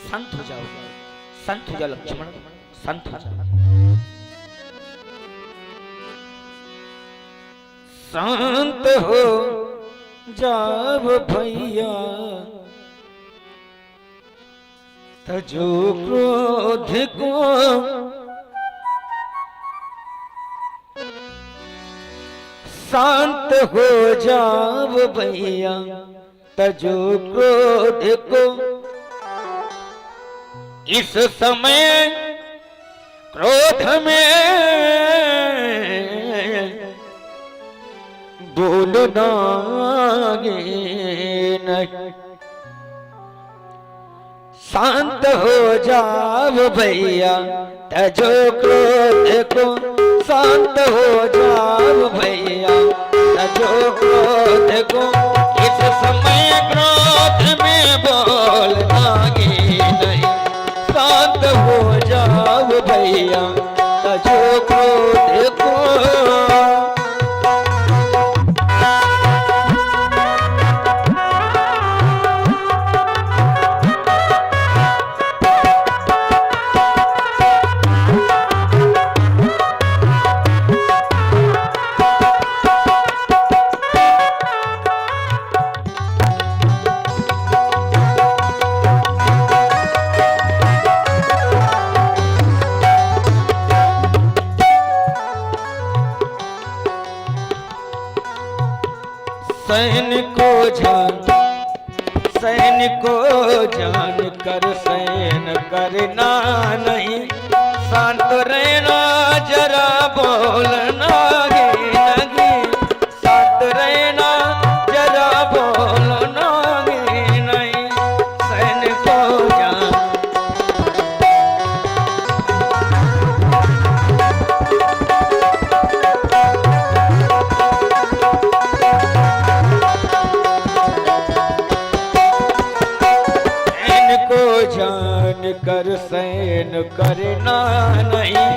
शांत हो जाओ, शांत हो जाओ लक्ष्मण, शांत हो जाओ। शांत हो जाओ भैया, तजो क्रोध को शांत हो जाओ भैया, तजो क्रोध को। इस समय क्रोध में बोलना नहीं। शांत हो जाओ भैया, तजो क्रोध को। शांत हो जाओ भैया, तजो क्रोध को। इस समय क्रोध में बोलना नहीं। शांत हो जाओ भैया, तजो क्रोध को। सैन को जान कर सैन करना नहीं। शांत रहना जरा बोलना नहीं। शांत रहना जरा बोलना नहीं। सैन को जान कर सैन करना नहीं।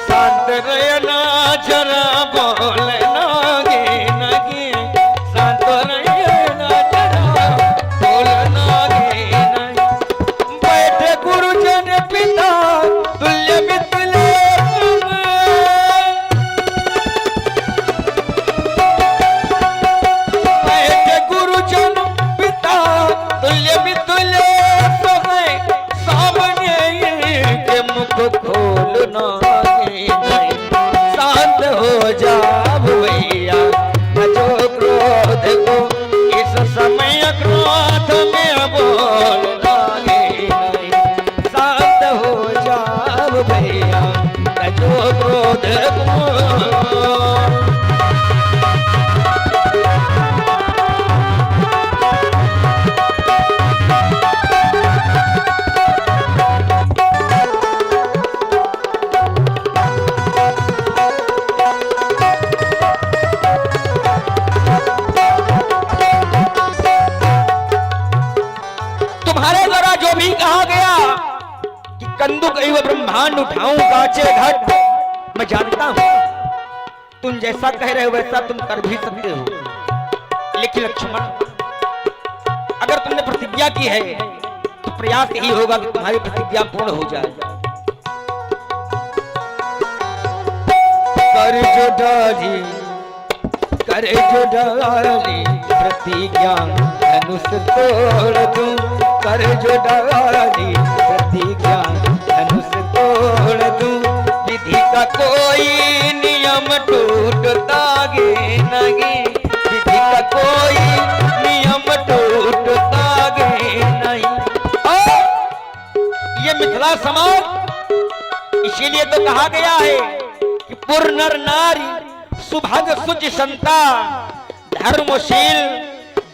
शांत रहना जरा बोलना नहीं। शांत रहना जरा बोलना नहीं। बैठे गुरुजन पिता तुल्य मित्र। बैठे गुरुजन पिता तुल्य मित्र। खोलना नहीं। शांत हो जाओ भैया, तजो क्रोध को। इस समय क्रोध में बोलना नहीं। शांत हो जाओ भैया, तजो क्रोध को। कंदुक एवं ब्रह्मांड उठाऊं काचे घट। मैं जानता हूं तुम जैसा कह रहे हो वैसा तुम कर भी सकते हो, लेकिन लक्ष्मण अगर तुमने प्रतिज्ञा की है तो प्रयास यही होगा कि तुम्हारी प्रतिज्ञा पूर्ण हो जाए। कर जो डाली प्रतिज्ञा धनुष तोड़ दूं। कर जो डाली प्रतिज्ञा धनुष तोड़ दूं। विधि का कोई नियम टूटता नहीं। विधि का कोई नियम टूटता नहीं। ये मिथिला समाज इसीलिए तो कहा गया है कि पुर नर नारी सुभग सुच संता, धर्मशील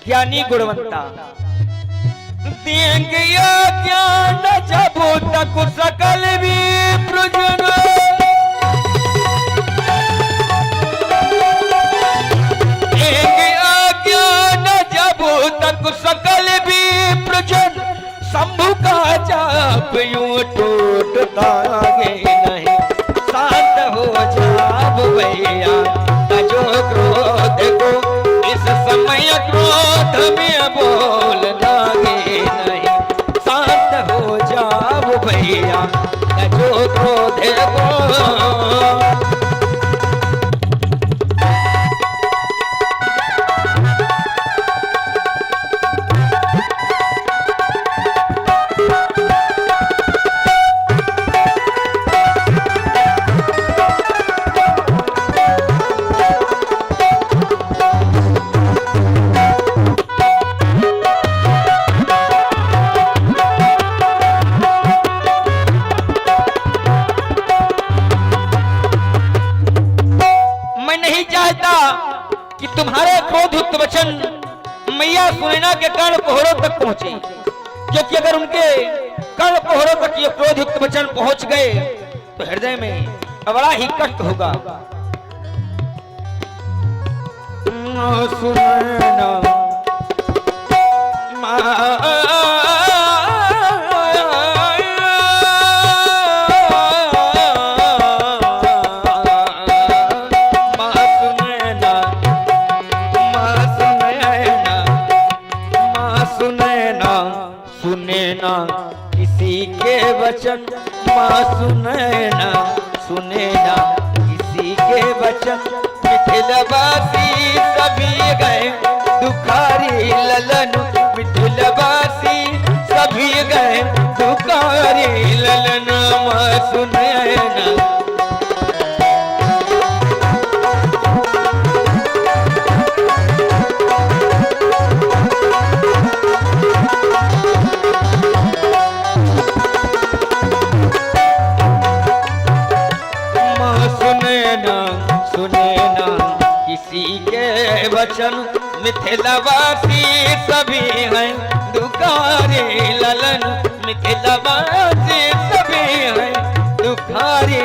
ज्ञानी गुणवंता। देंगे ज्ञान जब तक सकल भी प्रजन। देंगे ज्ञान जब तक सकल भी प्रजन। शंभु का जाप यूं टूटता नहीं। शांत हो जाओ भैया, तजो क्रोध को। इस समय क्रोध में बोलना नहीं। शांत हो देबो। कि तुम्हारे क्रोधयुक्त वचन मैया सुनैना के कर्ण पोहरों तक पहुंचे, क्योंकि अगर उनके कर्ण पोहरों तक ये क्रोधयुक्त वचन पहुंच गए तो हृदय में बड़ा ही कष्ट होगा। सुनैना किसी के वचन, माँ सुनैना सुनैना किसी के वचन, मिथिलवासी सभी गए दुखारी ललन, मिथिलवासी सभी गए दुखारी ललन, माँ सुनैना। सुनैना किसी के वचन, मिथिलवासी सभी हैं दुखारी ललन, मिथिलवासी सभी हैं दुखारी